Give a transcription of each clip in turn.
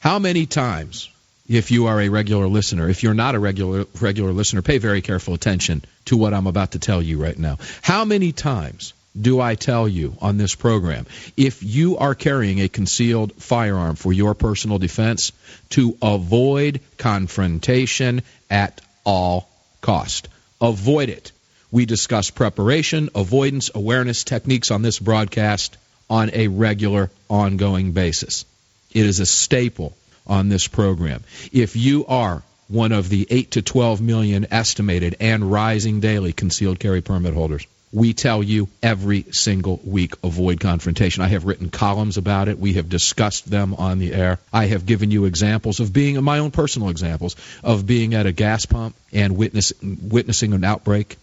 How many times, if you are a regular listener, if you're not a regular listener, pay very careful attention to what I'm about to tell you right now. How many times do I tell you on this program, if you are carrying a concealed firearm for your personal defense, to avoid confrontation at all cost? Avoid it. We discuss preparation, avoidance, awareness techniques on this broadcast on a regular, ongoing basis. It is a staple on this program. If you are one of the 8 to 12 million estimated and rising daily concealed carry permit holders, we tell you every single week, avoid confrontation. I have written columns about it. We have discussed them on the air. I have given you examples of being, my own personal examples, of being at a gas pump and witnessing an outbreak,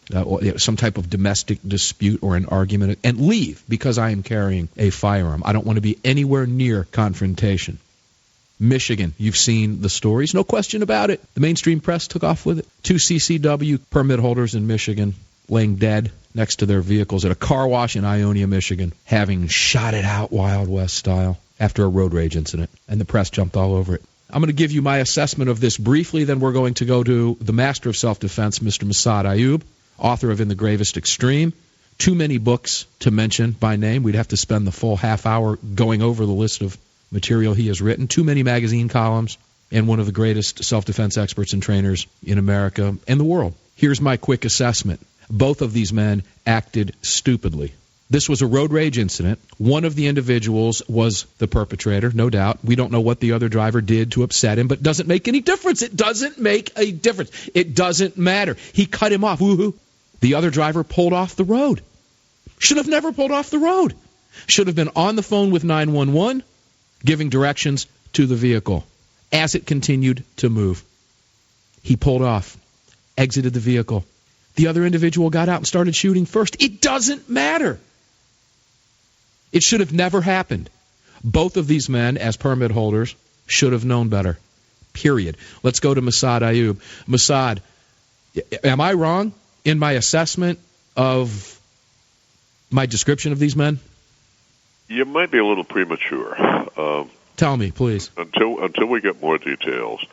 some type of domestic dispute or an argument, and leave because I am carrying a firearm. I don't want to be anywhere near confrontation. Michigan, you've seen the stories, no question about it. The mainstream press took off with it. 2 CCW permit holders in Michigan laying dead next to their vehicles at a car wash in Ionia, Michigan, having shot it out Wild West style after a road rage incident, and the press jumped all over it. I'm going to give you my assessment of this briefly, then we're going to go to the master of self-defense, Mr. Massad Ayoob, author of In the Gravest Extreme. Too many books to mention by name. We'd have to spend the full half hour going over the list of material he has written. Too many magazine columns, and one of the greatest self-defense experts and trainers in America and the world. Here's my quick assessment. Both of these men acted stupidly. This was a road rage incident. One of the individuals was the perpetrator, no doubt. We don't know what the other driver did to upset him, but it doesn't make any difference. It doesn't make a difference. It doesn't matter. He cut him off. Woohoo. The other driver pulled off the road. Should have never pulled off the road. Should have been on the phone with 911, giving directions to the vehicle as it continued to move. He pulled off, exited the vehicle. The other individual got out and started shooting first. It doesn't matter. It should have never happened. Both of these men, as permit holders, should have known better. Period. Let's go to Massad Ayoob. Massad, am I wrong in my assessment of my description of these men? You might be a little premature. Tell me, please. Until we get more details,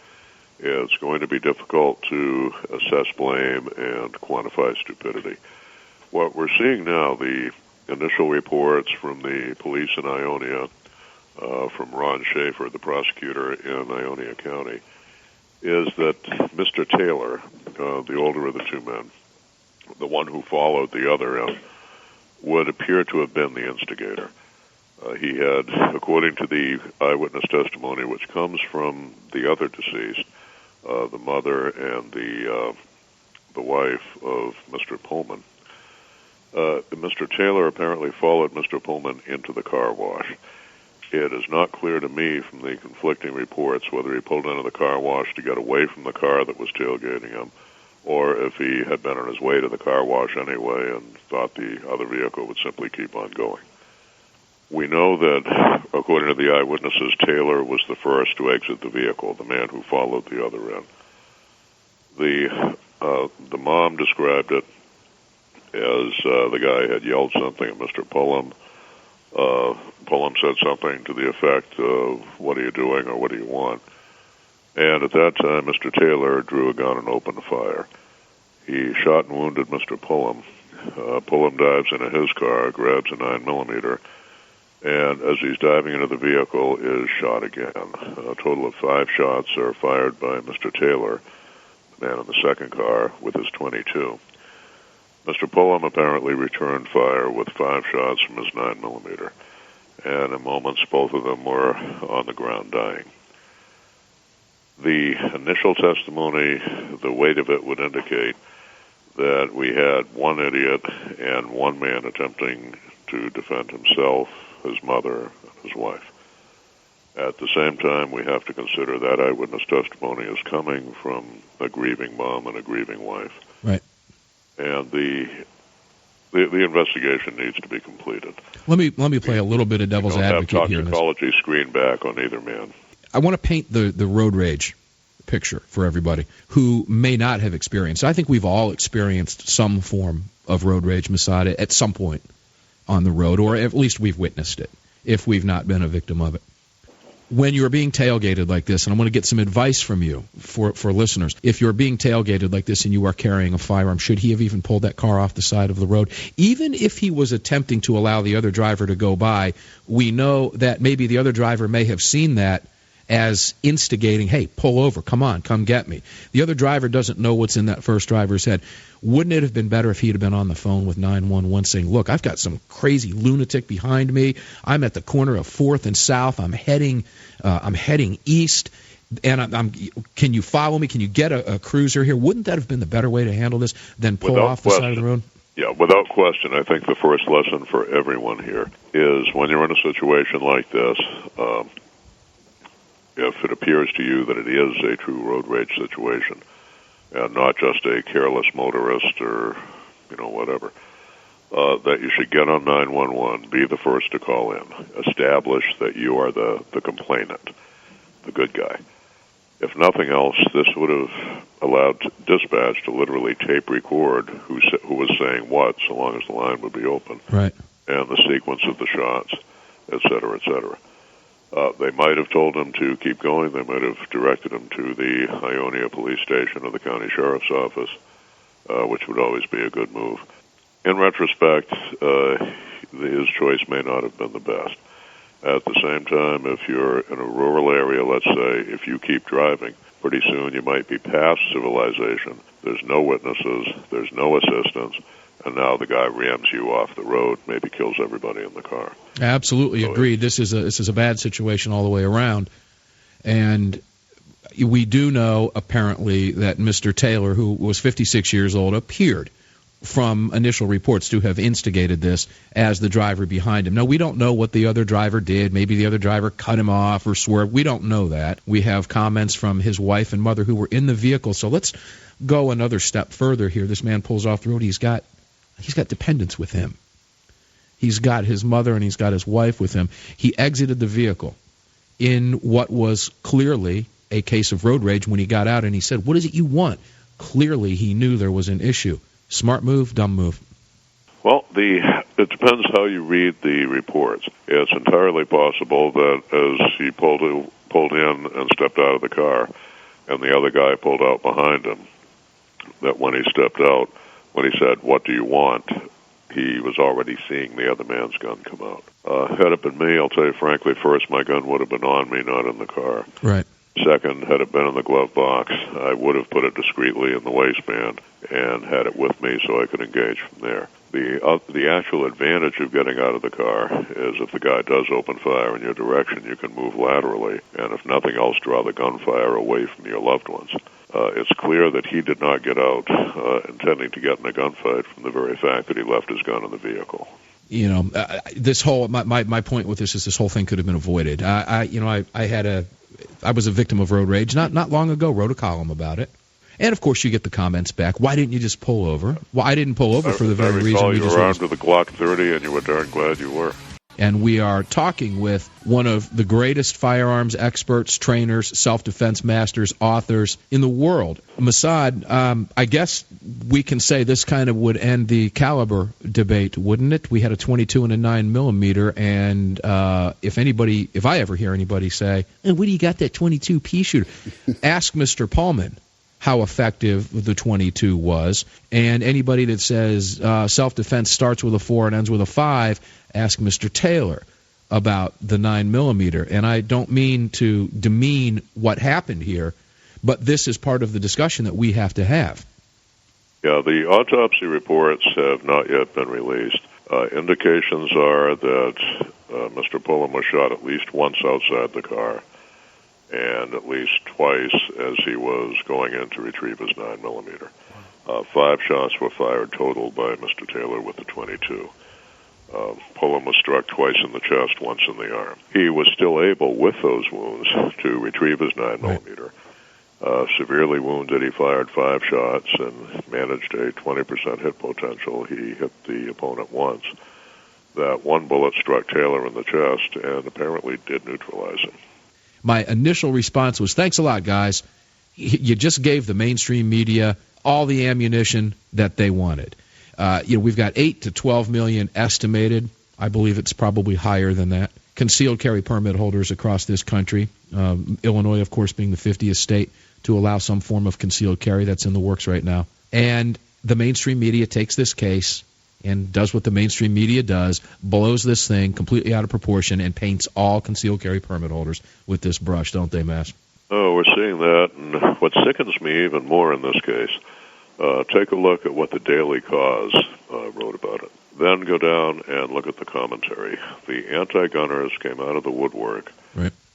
it's going to be difficult to assess blame and quantify stupidity. What we're seeing now, the initial reports from the police in Ionia, from Ron Schaefer, the prosecutor in Ionia County, is that Mr. Taylor, the older of the two men, the one who followed the other, would appear to have been the instigator. He had, according to the eyewitness testimony, which comes from the other deceased, the mother and the wife of Mr. Pullman, Mr. Taylor apparently followed Mr. Pullman into the car wash. It is not clear to me from the conflicting reports whether he pulled into the car wash to get away from the car that was tailgating him, or if he had been on his way to the car wash anyway and thought the other vehicle would simply keep on going. We know that, according to the eyewitnesses, Taylor was the first to exit the vehicle, the man who followed the other in. The mom described it as the guy had yelled something at Mr. Pullum. Pullum said something to the effect of, "What are you doing?" or "What do you want?" And at that time, Mr. Taylor drew a gun and opened fire. He shot and wounded Mr. Pullum. Pullum dives into his car, grabs a 9mm, and as he's diving into the vehicle, is shot again. A total of 5 shots are fired by Mr. Taylor, the man in the second car, with his .22. Mr. Pullum apparently returned fire with 5 shots from his 9mm, and in moments both of them were on the ground dying. The initial testimony, the weight of it would indicate that we had one idiot and one man attempting to defend himself, his mother, and his wife. At the same time, we have to consider that eyewitness testimony is coming from a grieving mom and a grieving wife. Right. And the investigation needs to be completed. Let me play a little bit of devil's advocate here. Toxicology screen back on either man. I want to paint the road rage picture for everybody who may not have experienced. I think we've all experienced some form of road rage, Massad, at some point on the road, or at least we've witnessed it, if we've not been a victim of it. when you're being tailgated like this, and I want to get some advice from you for listeners. If you're being tailgated like this and you are carrying a firearm, should he have even pulled that car off the side of the road? Even if he was attempting to allow the other driver to go by, we know that maybe the other driver may have seen that as instigating, hey, pull over, come on, come get me. The other driver doesn't know what's in that first driver's head. Wouldn't it have been better if he'd have been on the phone with 911 saying, look, I've got some crazy lunatic behind me. I'm at the corner of 4th and South. I'm heading east, and can you follow me? Can you get a cruiser here? Wouldn't that have been the better way to handle this than pull off the side of the road? Yeah, without question. I think the first lesson for everyone here is when you're in a situation like this, if it appears to you that it is a true road rage situation and not just a careless motorist or, whatever, that you should get on 911, be the first to call in, establish that you are the complainant, the good guy. If nothing else, this would have allowed dispatch to literally tape record who was saying what, so long as the line would be open, right, and the sequence of the shots, et cetera, et cetera. They might have told him to keep going. They might have directed him to the Ionia police station or the county sheriff's office, which would always be a good move. In retrospect, his choice may not have been the best. At the same time, if you're in a rural area, let's say, if you keep driving, pretty soon you might be past civilization. There's no witnesses. There's no assistance. And now the guy rams you off the road, maybe kills everybody in the car. Absolutely agreed. This is a bad situation all the way around. And we do know, apparently, that Mr. Taylor, who was 56 years old, appeared from initial reports to have instigated this as the driver behind him. Now, we don't know what the other driver did. Maybe the other driver cut him off or swerved. We don't know that. We have comments from his wife and mother who were in the vehicle. So let's go another step further here. This man pulls off the road. He's got dependents with him. He's got his mother and he's got his wife with him. He exited the vehicle in what was clearly a case of road rage when he got out, and he said, what is it you want? Clearly he knew there was an issue. Smart move, dumb move? Well, it depends how you read the reports. It's entirely possible that as he pulled in and stepped out of the car, and the other guy pulled out behind him, that when he stepped out, when he said, what do you want, he was already seeing the other man's gun come out. Had it been me, I'll tell you frankly, first, my gun would have been on me, not in the car. Right. Second, had it been in the glove box, I would have put it discreetly in the waistband and had it with me so I could engage from there. The actual advantage of getting out of the car is if the guy does open fire in your direction, you can move laterally, and if nothing else, draw the gunfire away from your loved ones. It's clear that he did not get out intending to get in a gunfight from the very fact that he left his gun in the vehicle. This whole my point with this whole thing could have been avoided. I was a victim of road rage not long ago. Wrote a column about it, and of course you get the comments back. Why didn't you just pull over? Well, I didn't pull over for the very reason we just. You were armed with a Glock 30, and you were darn glad you were. And we are talking with one of the greatest firearms experts, trainers, self-defense masters, authors in the world. Massad, I guess we can say this kind of would end the caliber debate, wouldn't it? We had a 22 and a 9mm, and if I ever hear anybody say, "Where do you got that 22 pea shooter?" Ask Mr. Pullman how effective the 22 was, and anybody that says self-defense starts with a 4 and ends with a 5, ask Mr. Taylor about the 9mm. And I don't mean to demean what happened here, but this is part of the discussion that we have to have. Yeah, the autopsy reports have not yet been released. Indications are that Mr. Pullman was shot at least once outside the car, and at least twice as he was going in to retrieve his 9mm. 5 shots were fired total by Mr. Taylor with the 22. Pullman was struck twice in the chest, once in the arm. He was still able, with those wounds, to retrieve his 9mm. Severely wounded, he fired 5 shots and managed a 20% hit potential. He hit the opponent once. That one bullet struck Taylor in the chest and apparently did neutralize him. My initial response was, thanks a lot, guys. You just gave the mainstream media all the ammunition that they wanted. We've got 8 to 12 million estimated. I believe it's probably higher than that. concealed carry permit holders across this country. Illinois, of course, being the 50th state to allow some form of concealed carry. That's in the works right now. And the mainstream media takes this case and does what the mainstream media does, blows this thing completely out of proportion and paints all concealed carry permit holders with this brush, don't they, Mass? Oh, we're seeing that, and what sickens me even more in this case, take a look at what the Daily Cause wrote about it. Then go down and look at the commentary. The anti-gunners came out of the woodwork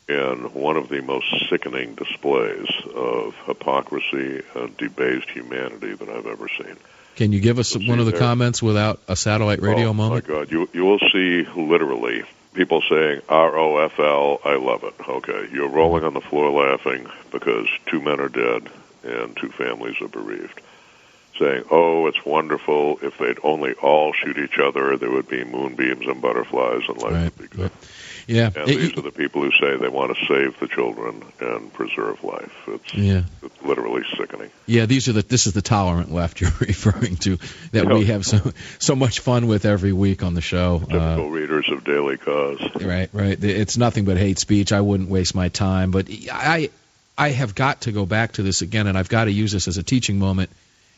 in one of the most sickening displays of hypocrisy and debased humanity that I've ever seen. Can you give us one of the comments without a satellite radio moment? Oh, my God. You will see literally people saying, ROFL, I love it. Okay, you're rolling on the floor laughing because 2 men are dead and 2 families are bereaved. Saying, oh, it's wonderful. If they'd only all shoot each other, there would be moonbeams and butterflies and life would be good. Yeah. And these are the people who say they want to save the children and preserve life. It's literally sickening. Yeah, this is the tolerant left you're referring to that we have so much fun with every week on the show. Typical readers of Daily Cause. Right. It's nothing but hate speech. I wouldn't waste my time. But I have got to go back to this again, and I've got to use this as a teaching moment,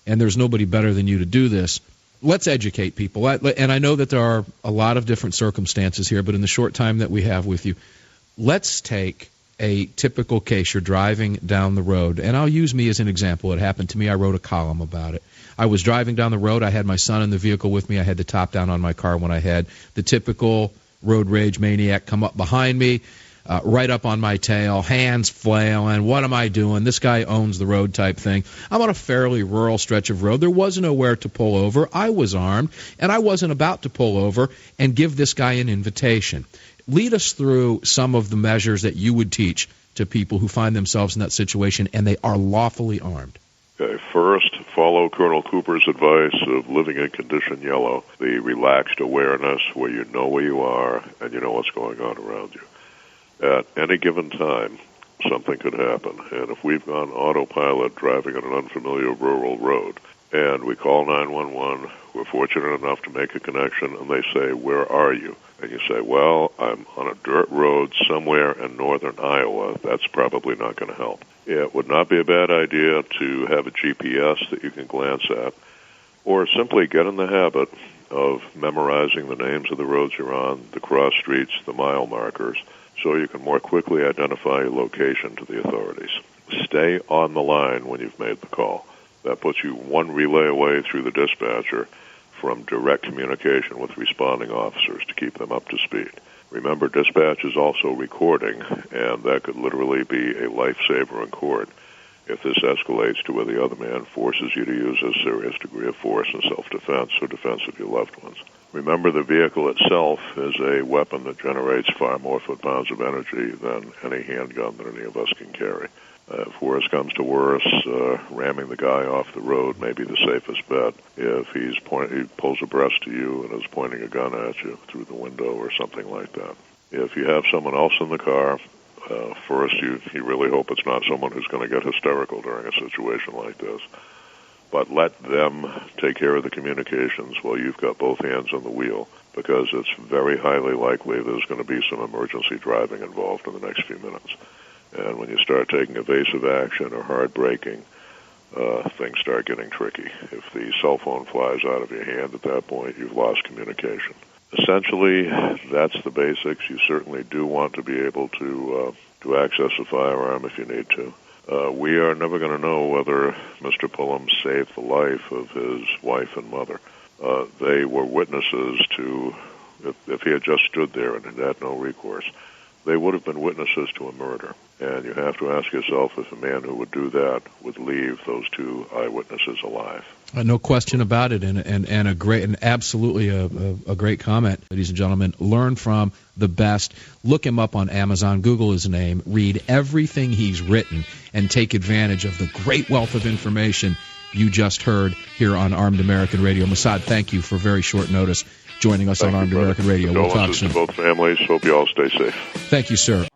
and there's nobody better than you to do this. Let's educate people. And I know that there are a lot of different circumstances here, but in the short time that we have with you, let's take a typical case. You're driving down the road, and I'll use me as an example. It happened to me. I wrote a column about it. I was driving down the road. I had my son in the vehicle with me. I had the top down on my car when I had the typical road rage maniac come up behind me, right up on my tail, hands flailing. What am I doing? This guy owns the road type thing. I'm on a fairly rural stretch of road. There was nowhere to pull over. I was armed, and I wasn't about to pull over and give this guy an invitation. Lead us through some of the measures that you would teach to people who find themselves in that situation and they are lawfully armed. Okay, first, follow Colonel Cooper's advice of living in condition yellow, the relaxed awareness where you know where you are and you know what's going on around you. At any given time, something could happen. And if we've gone autopilot driving on an unfamiliar rural road and we call 911, we're fortunate enough to make a connection, and they say, where are you? And you say, well, I'm on a dirt road somewhere in northern Iowa. That's probably not going to help. It would not be a bad idea to have a GPS that you can glance at, or simply get in the habit of memorizing the names of the roads you're on, the cross streets, the mile markers, so you can more quickly identify your location to the authorities. Stay on the line when you've made the call. That puts you one relay away through the dispatcher from direct communication with responding officers to keep them up to speed. Remember, dispatch is also recording, and that could literally be a lifesaver in court if this escalates to where the other man forces you to use a serious degree of force in self-defense or defense of your loved ones. Remember, the vehicle itself is a weapon that generates far more foot-pounds of energy than any handgun that any of us can carry. If worse comes to worse, ramming the guy off the road may be the safest bet. If he pulls abreast to you and is pointing a gun at you through the window or something like that. If you have someone else in the car, first you really hope it's not someone who's going to get hysterical during a situation like this. But let them take care of the communications while you've got both hands on the wheel, because it's very highly likely there's going to be some emergency driving involved in the next few minutes. And when you start taking evasive action or hard braking, things start getting tricky. If the cell phone flies out of your hand at that point, you've lost communication. Essentially, that's the basics. You certainly do want to be able to access a firearm if you need to. We are never going to know whether Mr. Pullum saved the life of his wife and mother. They were witnesses to, if he had just stood there and had no recourse, they would have been witnesses to a murder. And you have to ask yourself if a man who would do that would leave those 2 eyewitnesses alive. No question about it, and absolutely a great comment, ladies and gentlemen. Learn from the best. Look him up on Amazon. Google his name. Read everything he's written, and take advantage of the great wealth of information you just heard here on Armed American Radio. Massad, thank you for very short notice joining us on Armed American Radio. We'll talk soon. To both families. Hope you all stay safe. Thank you, sir.